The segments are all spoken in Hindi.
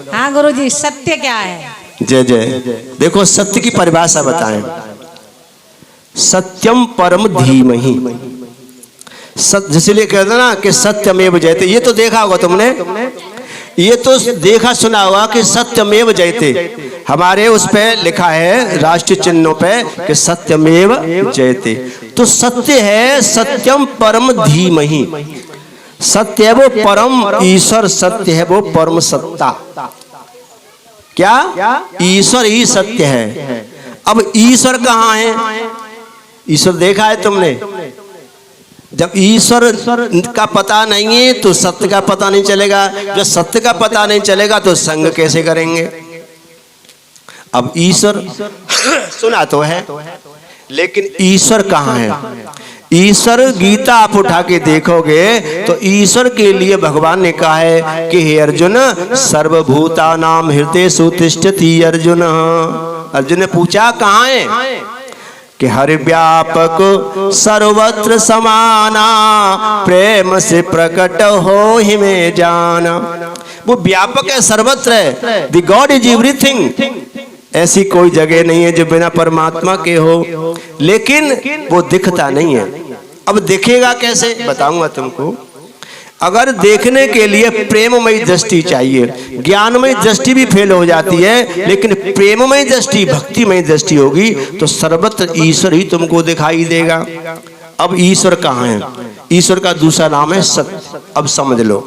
हाँ गुरुजी, सत्य क्या है? जय जय। देखो सत्य की परिभाषा बताएं। सत्यम परम धीमहि। सत्य इसलिए कहते हैं ना कि सत्यमेव जयते। ये तो देखा होगा तुमने, ये तो देखा सुना होगा कि सत्यमेव जयते। हमारे उस पे लिखा है राष्ट्रीय चिन्हों पे कि सत्यमेव जयते। तो सत्य है सत्यम परम धीमहि। सत्य है वो परम ईश्वर, सत्य है वो परम सत्ता। क्या? ईश्वर ही सत्य है। अब ईश्वर कहाँ है? ईश्वर देखा है तुमने? जब ईश्वर का पता नहीं है तो सत्य का पता नहीं चलेगा। जब सत्य का पता नहीं चलेगा तो संग कैसे करेंगे? अब ईश्वर सुना तो है, लेकिन ईश्वर कहाँ है? ईश्वर गीता आप उठा के देखोगे तो ईश्वर के लिए भगवान ने कहा है कि हे अर्जुन, सर्वभूतानां हृदयेषु तिष्ठति अर्जुन। अर्जुन ने पूछा कहाँ है? कि हरि व्यापक सर्वत्र समाना, प्रेम से प्रकट हो ही में जाना। वो व्यापक है, सर्वत्र है। The God is everything. ऐसी कोई जगह नहीं है जो बिना परमात्मा के हो, लेकिन वो दिखता नहीं है। अब दिखेगा कैसे? बताऊंगा तुमको। अगर देखने के लिए प्रेममयी दृष्टि चाहिए। ज्ञानमयी दृष्टि भी फेल हो जाती है, लेकिन प्रेममयी दृष्टि, भक्तिमयी दृष्टि होगी तो सर्वत्र ईश्वर ही तुमको दिखाई देगा। अब ईश्वर कहाँ है? ईश्वर का दूसरा नाम है सत्य। अब समझ लो,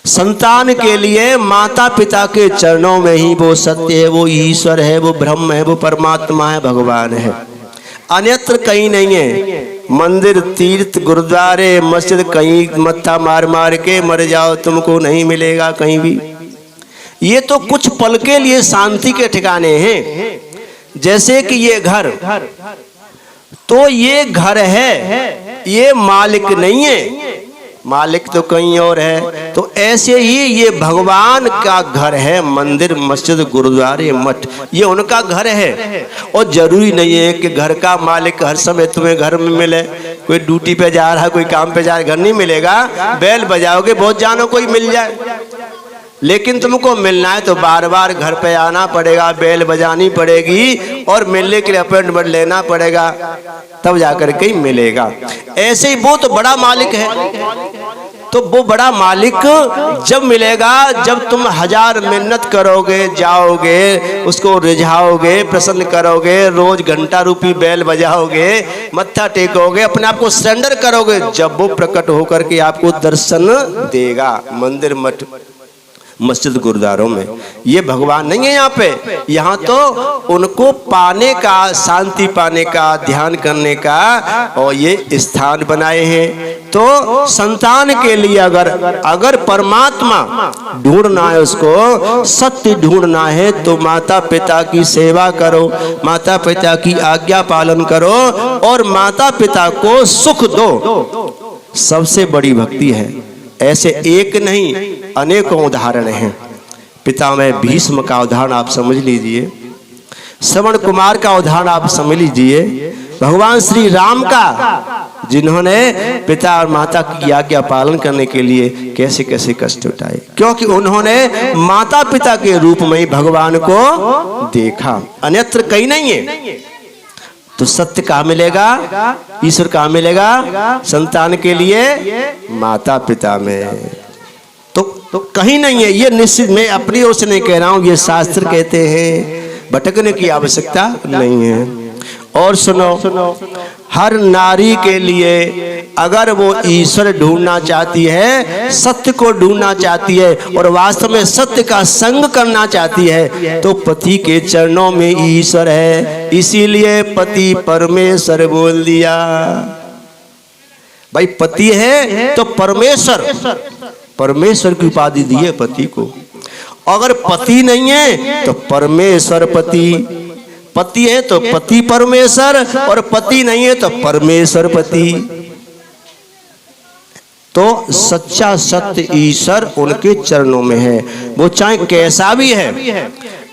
संतान के लिए माता पिता के चरणों में ही वो सत्य है, वो ईश्वर है, वो ब्रह्म है, वो परमात्मा है, भगवान है। अन्यत्र कहीं नहीं है। मंदिर, तीर्थ, गुरुद्वारे, मस्जिद, कहीं मत्था मार मार के मर जाओ, तुमको नहीं मिलेगा कहीं भी। ये तो कुछ पल के लिए शांति के ठिकाने हैं। जैसे कि ये घर, तो ये घर है, ये मालिक नहीं है, मालिक तो कहीं और है। तो ऐसे ही ये भगवान का घर है। मंदिर, मस्जिद, गुरुद्वारे, मठ, ये उनका घर है। और जरूरी नहीं है कि घर का मालिक हर समय तुम्हें घर में मिले। कोई ड्यूटी पे जा रहा है, कोई काम पे जा रहा है, घर नहीं मिलेगा। बैल बजाओगे बहुत जानो कोई मिल जाए, लेकिन तुमको मिलना है तो बार बार घर पे आना पड़ेगा, बेल बजानी पड़ेगी और मिलने के लिए अपॉइंटमेंट लेना पड़ेगा, तब जाकर के मिलेगा। ऐसे ही वो तो बड़ा मालिक है। तो वो बड़ा मालिक जब मिलेगा जब तुम हजार मिन्नत करोगे, जाओगे, उसको रिझाओगे, प्रसन्न करोगे, रोज घंटा रूपी बेल बजाओगे, मत्था टेकोगे, अपने आप को सरेंडर करोगे, जब वो प्रकट होकर के आपको दर्शन देगा। मंदिर, मठ, मस्जिद, गुरुद्वारों में ये भगवान नहीं है यहाँ पे। यहाँ तो उनको पाने का, शांति पाने का, ध्यान करने का और ये स्थान बनाए हैं। तो संतान के लिए अगर परमात्मा ढूंढना है, उसको सत्य ढूंढना है, तो माता पिता की सेवा करो, माता पिता की आज्ञा पालन करो और माता पिता को सुख दो। सबसे बड़ी भक्ति है। ऐसे एक नहीं अनेकों उदाहरण हैं। पिता में भीष्म का उदाहरण आप समझ लीजिए, श्रवण कुमार का उदाहरण आप समझ लीजिए, भगवान श्री राम का, जिन्होंने पिता और माता की आज्ञा पालन करने के लिए कैसे कैसे कष्ट उठाए, क्योंकि उन्होंने माता पिता के रूप में ही भगवान को देखा, अन्यत्र कहीं नहीं है। तो सत्य कहाँ मिलेगा? ईश्वर कहाँ मिलेगा? संतान के लिए माता पिता में। तो कहीं नहीं है। ये निश्चित, मैं अपनी ओर से नहीं कह रहा हूँ, ये शास्त्र कहते हैं, भटकने की आवश्यकता नहीं है। और सुनो, हर नारी के लिए अगर वो ईश्वर ढूंढना चाहती है, सत्य को ढूंढना चाहती है और वास्तव में सत्य का संग करना चाहती है, तो पति के चरणों में ईश्वर है। इसीलिए पति परमेश्वर बोल दिया। भाई पति है तो परमेश्वर, परमेश्वर की उपाधि दी है पति को। अगर पति नहीं है तो परमेश्वर पति, पति है तो पति परमेश्वर, और पति नहीं है तो परमेश्वर पति। तो सच्चा सत्य ईश्वर उनके चरणों में है। वो चाहे कैसा भी है,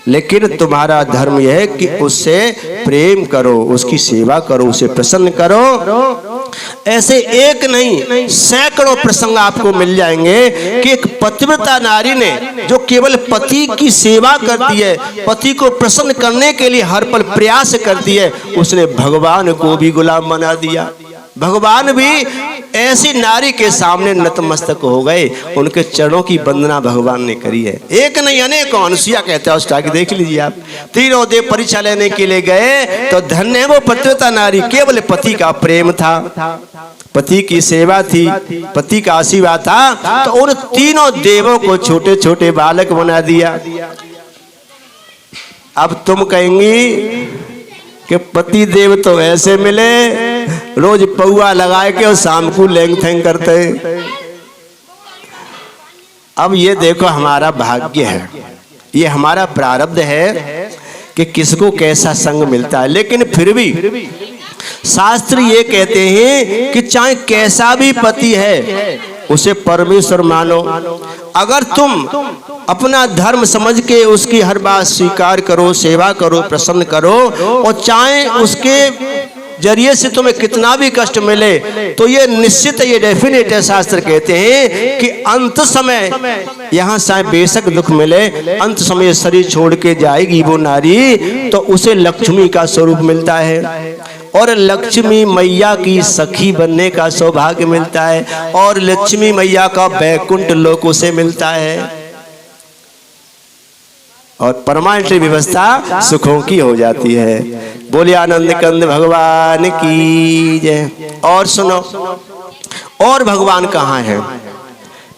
लेकिन तुम्हारा धर्म यह है कि उससे प्रेम करो, उसकी सेवा करो, उसे प्रसन्न करो। ऐसे एक नहीं सैकड़ों प्रसंग आपको मिल जाएंगे कि एक पतिव्रता नारी ने जो केवल पति की सेवा करती है, पति को प्रसन्न करने के लिए हर पल प्रयास करती है, उसने भगवान को भी गुलाम बना दिया। भगवान भी ऐसी नारी के सामने नतमस्तक हो गए, उनके चरणों की वंदना भगवान ने करी है। एक नहीं अनेकों, अनुसुईया कहता है उसका, देख लीजिए आप। तीनों देव परीक्षा लेने के लिए गए तो धन्य है वो पतिव्रता नारी, केवल पति का प्रेम था, पति की सेवा थी, पति का आशीर्वाद था, तो उन तीनों देवों को छोटे छोटे बालक बना दिया। अब तुम कहेंगी कि पति देव तो ऐसे मिले, रोज पौआ लगाए के और शाम को लेंग थेंग करते। अब ये देखो हमारा भाग्य है, ये हमारा प्रारब्ध है कि किसको कैसा संग मिलता है। लेकिन फिर भी शास्त्र ये कहते हैं कि चाहे कैसा भी पति है उसे परमेश्वर मानो। अगर तुम अपना धर्म समझ के उसकी हर बात स्वीकार करो, सेवा करो, प्रसन्न करो, और चाहे उसके जरिए से तुम्हें कितना भी कष्ट मिले, तो ये निश्चित है, ये डेफिनेट है। शास्त्र कहते हैं कि अंत समय यहाँ चाहे बेशक दुख मिले, अंत समय शरीर छोड़ के जाएगी वो नारी, तो उसे लक्ष्मी का स्वरूप मिलता है, और लक्ष्मी मैया की सखी बनने का सौभाग्य मिलता है, और लक्ष्मी मैया का बैकुंठ लोक उसे मिलता है, और परमानेंट व्यवस्था सुखों की हो जाती है। बोलिए आनंद कंद भगवान की जय। और सुनो, और भगवान कहाँ है?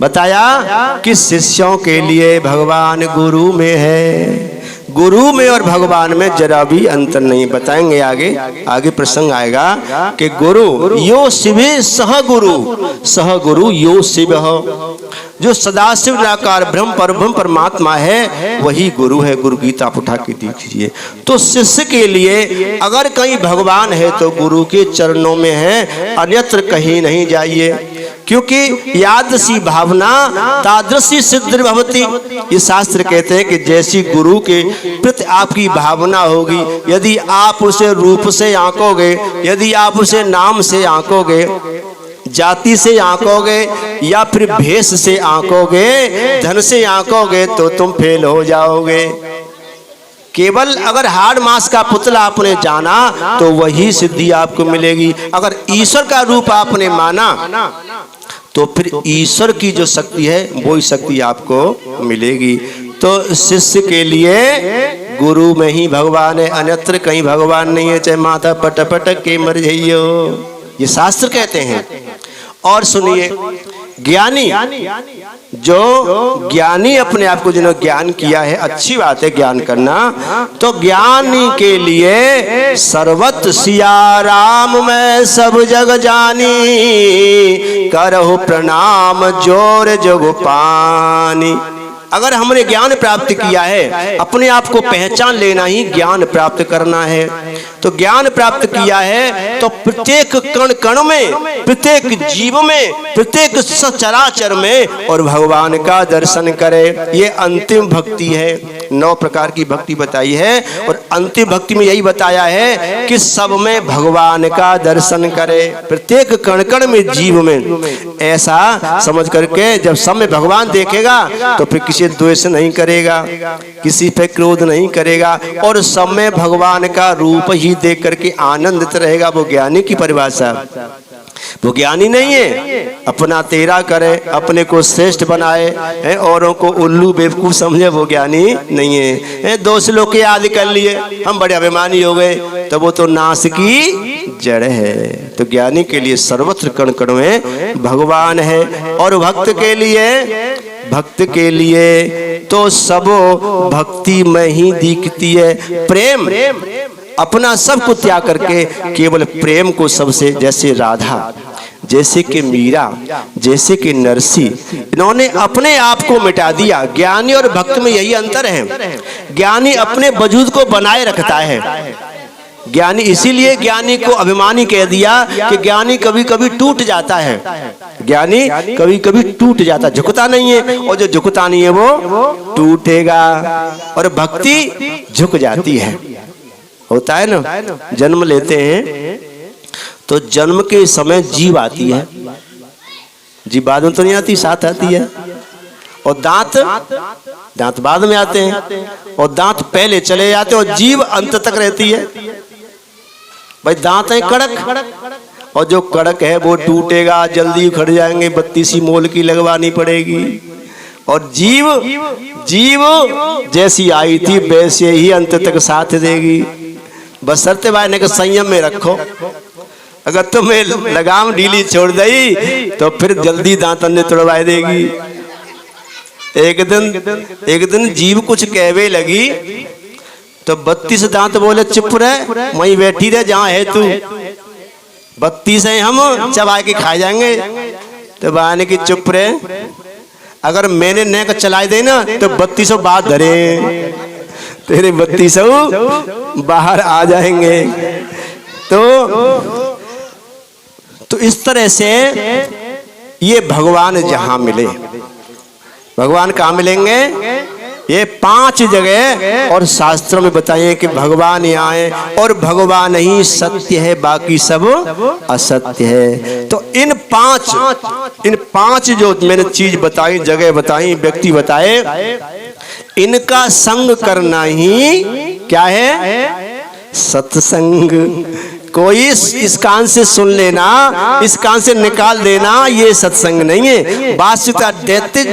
बताया कि शिष्यों के लिए भगवान गुरु में है। गुरु में और भगवान में जरा भी अंतर नहीं। बताएंगे आगे, आगे प्रसंग आएगा कि गुरु यो शिवे सह गुरु यो शिव, जो सदाशिव निराकार ब्रह्म परब्रह्म परमात्मा है वही गुरु है। गुरु गीता आप उठा के दीजिए। तो शिष्य के लिए अगर कहीं भगवान है तो गुरु के चरणों में है, अन्यत्र कहीं नहीं जाइए, क्योंकि यादृशी भावना तादृशी सिद्धि भवति। ये शास्त्र कहते हैं कि जैसी गुरु के प्रति आपकी भावना होगी, यदि आप उसे रूप से आंकोगे, यदि आप उसे नाम से आंकोगे, जाति से आंकोगे, या फिर भेष से आंकोगे, धन से आंकोगे, तो तुम फेल हो जाओगे। केवल अगर हाड़ मांस का पुतला आपने जाना तो वही सिद्धि आपको मिलेगी। अगर ईश्वर का रूप आपने माना तो फिर ईश्वर की जो शक्ति है वही शक्ति आपको मिलेगी। तो शिष्य के लिए गुरु में ही भगवान है, अन्यत्र कहीं भगवान नहीं है, चाहे माथा पटक पटक के मर जाइयो, ये शास्त्र कहते हैं। और सुनिए, ज्ञानी जो ज्ञानी अपने आप को जिन्होंने ज्ञान किया है, अच्छी बात है ज्ञान करना, तो ज्ञानी के लिए सर्वत्र सिया राम मैं सब जग जानी, करहु प्रणाम जोर जग पानी। अगर हमने ज्ञान प्राप्त किया है, अपने आप को पहचान लेना ही ज्ञान प्राप्त करना है। तो ज्ञान प्राप्त किया है तो प्रत्येक कण कण में, प्रत्येक जीव में, प्रत्येक सचराचर में और भगवान का दर्शन करे। ये अंतिम भक्ति है। 9 प्रकार की भक्ति बताई है, और अंतिम भक्ति में यही बताया है कि सब में भगवान का दर्शन करे, प्रत्येक कण कण में, जीव में। ऐसा समझ करके जब सब में भगवान देखेगा तो फिर किसी द्वेष नहीं करेगा, किसी पे क्रोध नहीं करेगा, और सब में भगवान का रूप ही देख करके आनंदित रहेगा। वो ज्ञानी की परिभाषा। वो ज्ञानी नहीं है अपना तेरा करे, अपने को श्रेष्ठ बनाए, है औरों को उल्लू बेवकूफ समझे, वो ज्ञानी नहीं है। दोस्त लोग के याद कर लिए, हम बड़े अभिमानी हो गए, तो वो तो नाश की जड़ है। तो ज्ञानी के लिए सर्वत्र कण कण में भगवान है, और भक्त के लिए तो सब भक्ति में ही दिखती है। प्रेम, अपना सब को त्याग करके केवल प्रेम को सबसे, जैसे राधा, जैसे कि मीरा, जैसे कि नरसी, इन्होंने अपने आप को मिटा दिया। ज्ञानी और भक्त में यही अंतर है। ज्ञानी अपने वजूद को बनाए रखता है, ज्ञानी इसीलिए ज्ञानी को अभिमानी कह दिया कि ज्ञानी कभी कभी टूट जाता है। ज्ञानी कभी कभी टूट जाता, झुकता नहीं है, और जो झुकता नहीं है वो टूटेगा। और भक्ति झुक जाती है। होता है ना, जन्म लेते हैं तो जन्म के समय जीभ आती है, जीभ बाद में तो नहीं आती, साथ आती है। और दांत बाद में आते हैं, और दांत पहले चले जाते हैं और जीभ अंत तक रहती है। भाई दांत है कड़क, और जो कड़क है वो टूटेगा, जल्दी उखड़ जाएंगे, 32 मोल की लगवानी पड़ेगी। और जीव जैसी आई थी वैसे ही अंत तक साथ देगी, बशर्ते भाई ने संयम में रखो। अगर तुम्हें लगाम ढीली छोड़ दी तो फिर जल्दी दांत अन्य तोड़वा देगी। एक दिन जीव कुछ कहवे लगी तो 32 दांत बोले चुप रह, वहीं बैठी रह जहां है तू, 32 है हम चबा के खा जाएंगे। तो बहाने की चुप रहे, अगर मैंने नेक चलाई दे ना तो 32 बात धरे, तेरे 32 बाहर आ जाएंगे। तो इस तरह से ये भगवान जहां मिले, भगवान कहाँ मिलेंगे? ये 5 जगह और शास्त्रों में बताइए कि भगवान यहाँ है, और भगवान ही सत्य है, बाकी सब असत्य है। तो इन 5 जो मैंने चीज बताई, जगह बताई, व्यक्ति बताए, इनका संग करना ही क्या है? सत्संग। कोई इस कान से सुन लेना, इस कान से निकाल देना, ये सत्संग नहीं है। वास्तविकता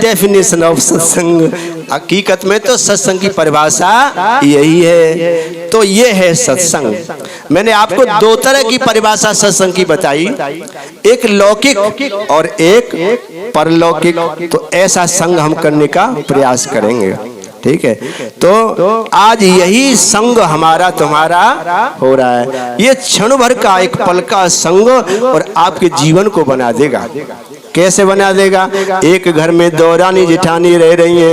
डेफिनेशन ऑफ सत्संग, हकीकत में तो सत्संग की परिभाषा यही है। तो ये है सत्संग। मैंने आपको 2 तरह की परिभाषा सत्संग की बताई, एक लौकिक और एक परलौकिक। तो ऐसा संग हम करने का प्रयास करेंगे, ठीक है। तो आज यही संग हमारा तुम्हारा हो रहा है। ये क्षण भर का एक पल का संग और आपके जीवन को बना देगा। कैसे बना देगा? एक घर में 2 रानी जेठानी रह रही हैं।